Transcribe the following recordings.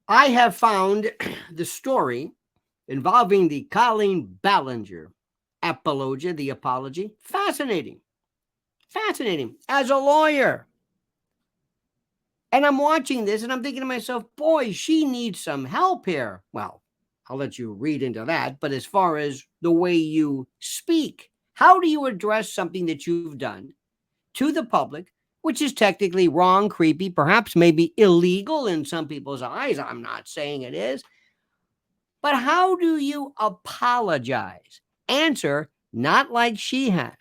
I have found the story involving the Colleen Ballinger apologia, the apology, fascinating. Fascinating. As a lawyer, and I'm watching this and I'm thinking to myself, boy, she needs some help here. Well, I'll let you read into that. But as far as the way you speak, how do you address something that you've done to the public, which is technically wrong, creepy, perhaps maybe illegal in some people's eyes? I'm not saying it is. But how do you apologize? Answer, not like she has.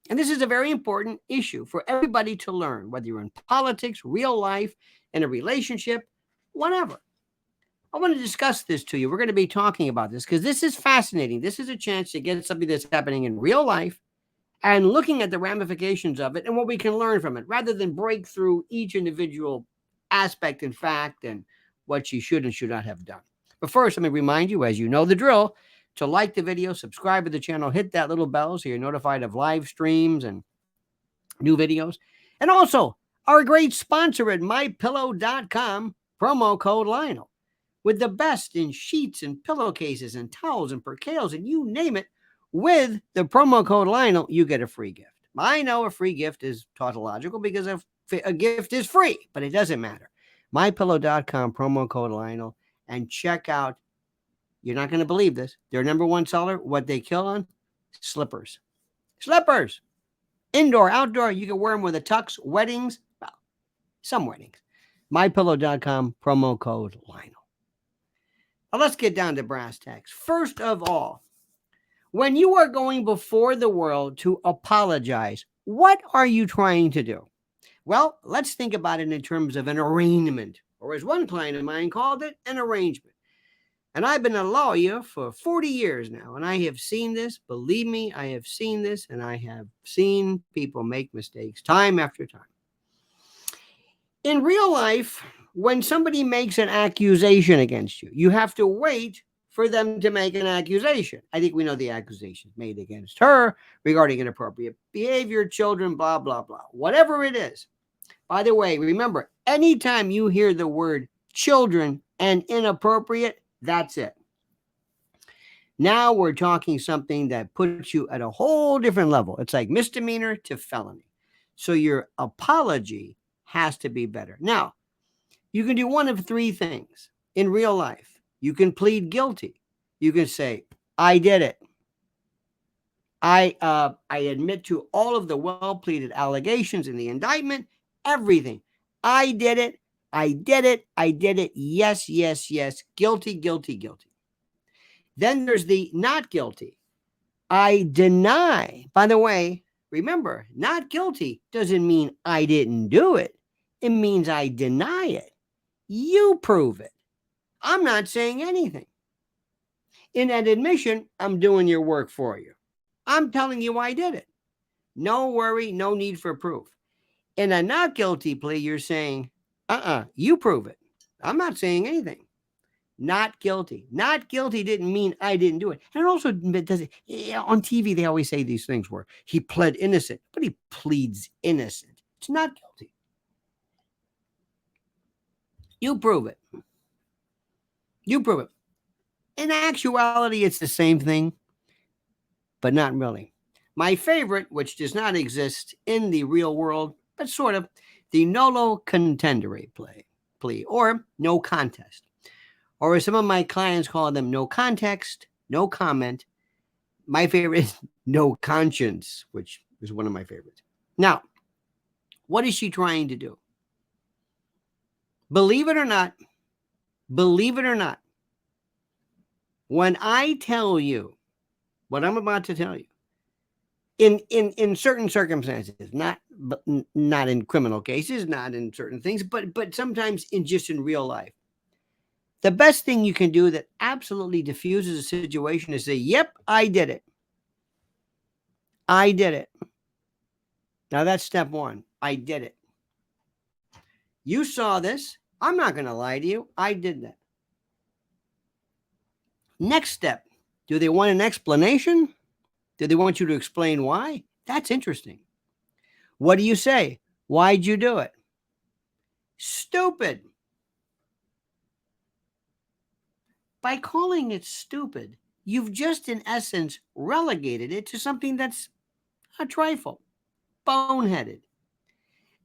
And this is a very important issue for everybody to learn, whether you're in politics, real life, in a relationship, whatever. I want to discuss this to you. We're going to be talking about this because this is fascinating. This is a chance to get something that's happening in real life and looking at the ramifications of it and what we can learn from it rather than break through each individual aspect and fact and what she should and should not have done. But first, let me remind you, as you know the drill, to like the video, subscribe to the channel, hit that little bell so you're notified of live streams and new videos. And also, our great sponsor at mypillow.com, promo code Lionel. With the best in sheets and pillowcases and towels and percales and you name it, with the promo code Lionel, you get a free gift. I know a free gift is tautological because a gift is free, but it doesn't matter. mypillow.com, promo code Lionel, and check out, you're not going to believe this, their number one seller, what they kill on? Slippers. Slippers. Indoor, outdoor, you can wear them with a tux, weddings, well, some weddings. mypillow.com, promo code Lionel. Now let's get down to brass tacks. First of all, when you are going before the world to apologize, what are you trying to do? Well, let's think about it in terms of an arraignment, or as one client of mine called it, an arrangement. And I've been a lawyer for 40 years now, and I have seen this. Believe me, I have seen this, and I have seen people make mistakes time after time. In real life, when somebody makes an accusation against you, you have to wait for them to make an accusation. I think we know the accusations made against her regarding inappropriate behavior, children, blah, blah, blah, whatever it is. By the way, remember, anytime you hear the word children and inappropriate, that's it. Now we're talking something that puts you at a whole different level. It's like misdemeanor to felony. So your apology has to be better. Now, you can do one of three things in real life. You can plead guilty. You can say, I did it. I admit to all of the well-pleaded allegations in the indictment, everything. I did it. I did it. I did it. Yes, yes, yes. Guilty, guilty, guilty. Then there's the not guilty. I deny. By the way, remember, not guilty doesn't mean I didn't do it. It means I deny it. You prove it. I'm not saying anything. In that admission, I'm doing your work for you. I'm telling you I did it. No worry, no need for proof. In a not guilty plea, you're saying, you prove it. I'm not saying anything. Not guilty. Not guilty didn't mean I didn't do it. And it also does it. On TV, they always say these things where he pled innocent, but he pleads innocent. It's not guilty. You prove it. You prove it. In actuality, it's the same thing, but not really. My favorite, which does not exist in the real world, but sort of, the nolo contendere plea, or no contest. Or as some of my clients call them, no context, no comment. My favorite is no conscience, which is one of my favorites. Now, what is she trying to do? Believe it or not, when I tell you what I'm about to tell you, in certain circumstances, not in criminal cases, not in certain things, but sometimes in real life, the best thing you can do that absolutely diffuses a situation is say, yep, I did it. I did it. Now that's step one. I did it. You saw this. I'm not going to lie to you. I did that. Next step. Do they want an explanation? Do they want you to explain why? That's interesting. What do you say? Why'd you do it? Stupid. By calling it stupid, you've just in essence relegated it to something that's a trifle, boneheaded.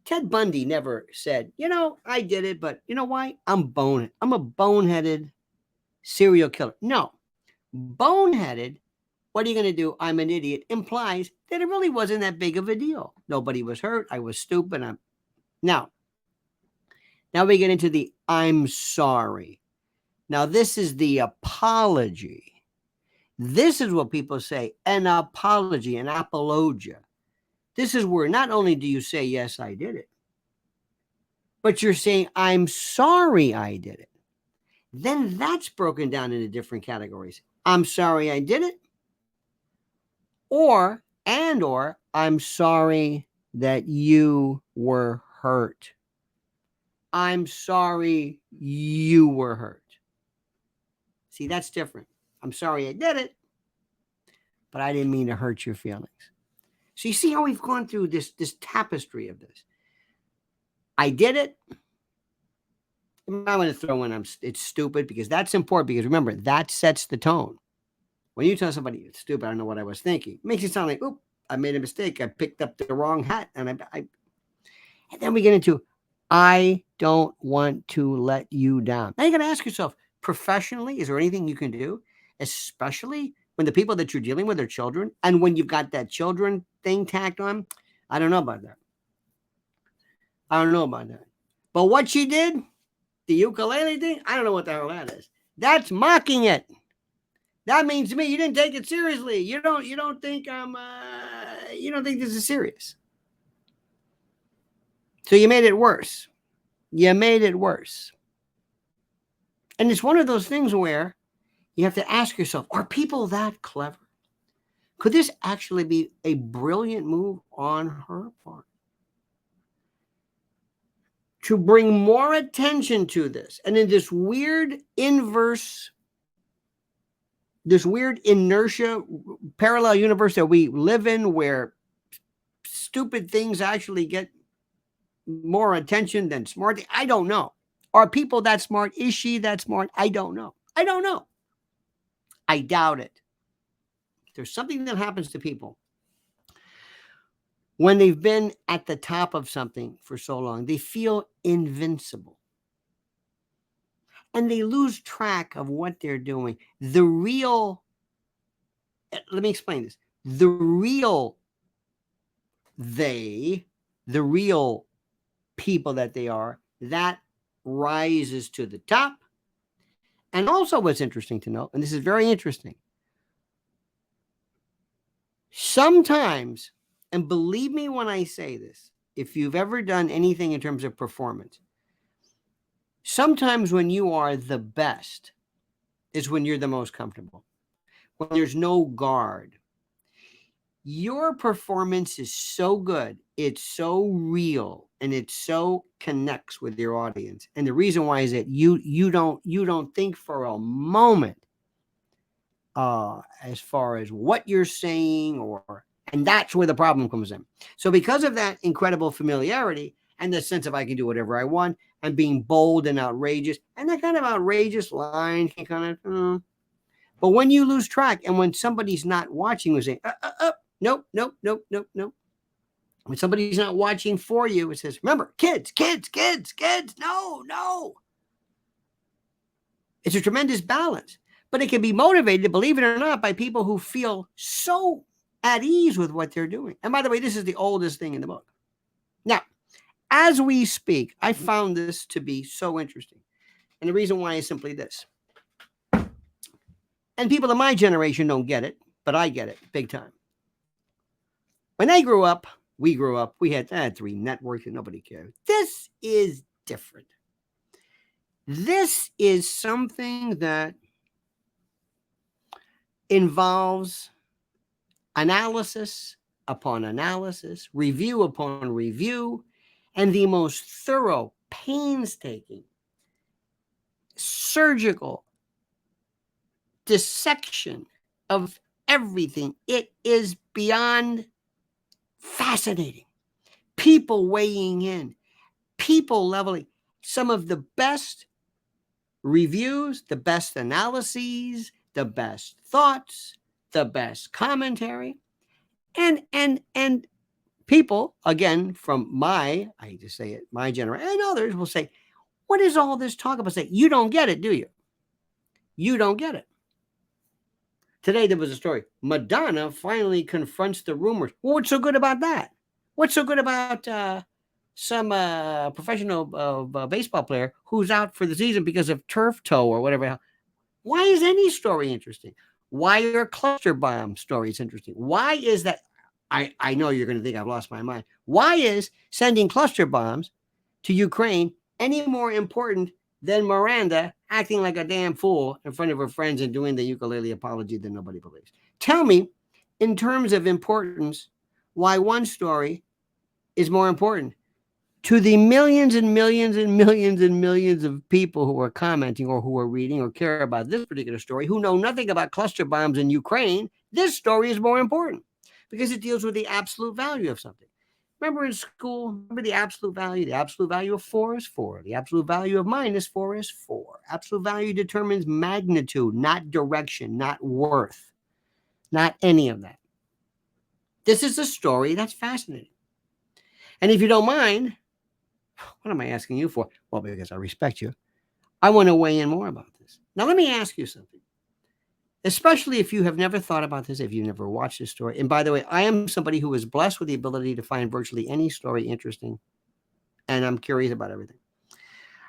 Ted Bundy never said, I did it, but you know why? I'm a boneheaded serial killer. No. Boneheaded, what are you going to do? I'm an idiot implies that it really wasn't that big of a deal. Nobody was hurt. I was stupid. Now we get into the I'm sorry. Now, this is the apology. This is what people say, an apology, an apologia. This is where not only do you say, yes, I did it, but you're saying, I'm sorry I did it. Then that's broken down into different categories. I'm sorry I did it, or I'm sorry that you were hurt. I'm sorry you were hurt. See, that's different. I'm sorry I did it, but I didn't mean to hurt your feelings. So you see how we've gone through this tapestry of this. I did it. I'm going to throw in it's stupid, because that's important, because remember, that sets the tone. When you tell somebody it's stupid, I don't know what I was thinking, it makes it sound like, oop, I made a mistake. I picked up the wrong hat. And then we get into, I don't want to let you down. Now you got to ask yourself, professionally, is there anything you can do, especially when the people that you're dealing with are children, and when you've got that children thing tacked on? I don't know about that. But what she did, the ukulele thing, I don't know what the hell that is. That's mocking it. That means to me you didn't take it seriously. You don't think you don't think this is serious. So you made it worse. And it's one of those things where you have to ask yourself, are people that clever? Could this actually be a brilliant move on her part to bring more attention to this? And in this weird inertia, parallel universe that we live in, where stupid things actually get more attention than smart, I don't know. Are people that smart? Is she that smart? I don't know. I doubt it. There's something that happens to people when they've been at the top of something for so long. They feel invincible. And they lose track of what they're doing. Let me explain this. The real people that they are, that rises to the top. And also what's interesting to note, and this is very interesting, sometimes, and believe me when I say this, if you've ever done anything in terms of performance, sometimes when you are the best is when you're the most comfortable, when there's no guard. Your performance is so good, it's so real, and it so connects with your audience. And the reason why is that you don't think for a moment as far as what you're saying, and that's where the problem comes in. So because of that incredible familiarity and the sense of I can do whatever I want, and being bold and outrageous, and that kind of outrageous line can kind of, but when you lose track, and when somebody's not watching, we say, nope. When somebody's not watching for you, it says, remember, kids, no. It's a tremendous balance, but it can be motivated, believe it or not, by people who feel so at ease with what they're doing. And by the way, this is the oldest thing in the book. Now, as we speak, I found this to be so interesting. And the reason why is simply this. And people of my generation don't get it, but I get it big time. When we grew up, we had 3 networks and nobody cared. This is different. This is something that involves analysis upon analysis, review upon review, and the most thorough, painstaking, surgical dissection of everything. It is beyond fascinating. People weighing in, people leveling. Some of the best reviews, the best analyses, the best thoughts, the best commentary, and people, again, from my, I hate to say it, my generation and others will say, what is all this talk about? Say, you don't get it, do you? You don't get it. Today there was a story. Madonna finally confronts the rumors. Well, what's so good about that? What's so good about some professional baseball player who's out for the season because of turf toe or whatever? Why is any story interesting? Why are cluster bomb stories interesting? Why is that? I know you're going to think I've lost my mind. Why is sending cluster bombs to Ukraine any more important than Miranda acting like a damn fool in front of her friends and doing the ukulele apology that nobody believes? Tell me, in terms of importance, why one story is more important to the millions and millions and millions and millions of people who are commenting or who are reading or care about this particular story, who know nothing about cluster bombs in Ukraine. This story is more important because it deals with the absolute value of something. Remember in school, remember the absolute value? The absolute value of 4 is 4. The absolute value of -4 is 4. Absolute value determines magnitude, not direction, not worth, not any of that. This is a story that's fascinating. And if you don't mind, what am I asking you for? Well, because I respect you. I want to weigh in more about this. Now, let me ask you something. Especially if you have never thought about this, if you've never watched this story. And by the way, I am somebody who is blessed with the ability to find virtually any story interesting. And I'm curious about everything.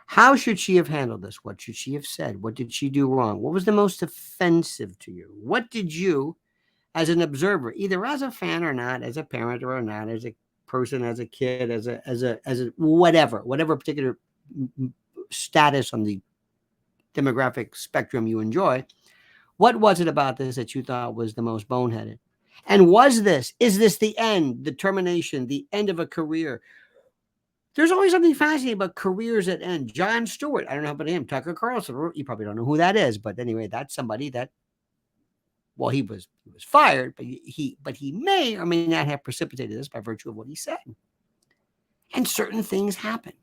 How should she have handled this? What should she have said? What did she do wrong? What was the most offensive to you? What did you, as an observer, either as a fan or not, as a parent or not, as a person, as a kid, as a whatever particular status on the demographic spectrum you enjoy, what was it about this that you thought was the most boneheaded? And is this the end, the termination, the end of a career? There's always something fascinating about careers that end. Jon Stewart, I don't know about him. Tucker Carlson, you probably don't know who that is, but anyway, that's somebody that, well, he was fired, but he may or may not have precipitated this by virtue of what he said. And certain things happen.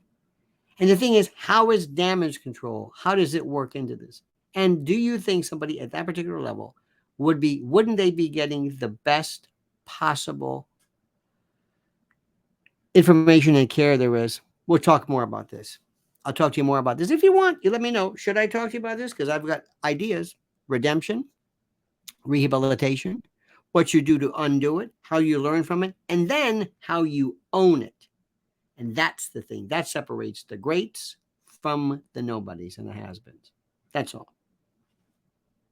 And the thing is, how is damage control? How does it work into this? And do you think somebody at that particular level wouldn't they be getting the best possible information and care there is? We'll talk more about this. I'll talk to you more about this. If you want, you let me know. Should I talk to you about this? Because I've got ideas. Redemption, rehabilitation, what you do to undo it, how you learn from it, and then how you own it. And that's the thing. That separates the greats from the nobodies and the has-beens. That's all.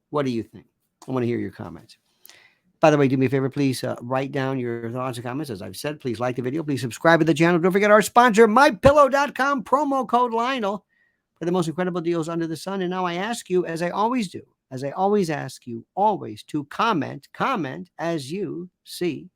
What do you think? I want to hear your comments. By the way, do me a favor, please write down your thoughts and comments. As I've said, please like the video. Please subscribe to the channel. Don't forget our sponsor, MyPillow.com, promo code Lionel for the most incredible deals under the sun. And now I ask you, as I always do, as I always ask you, always to comment as you see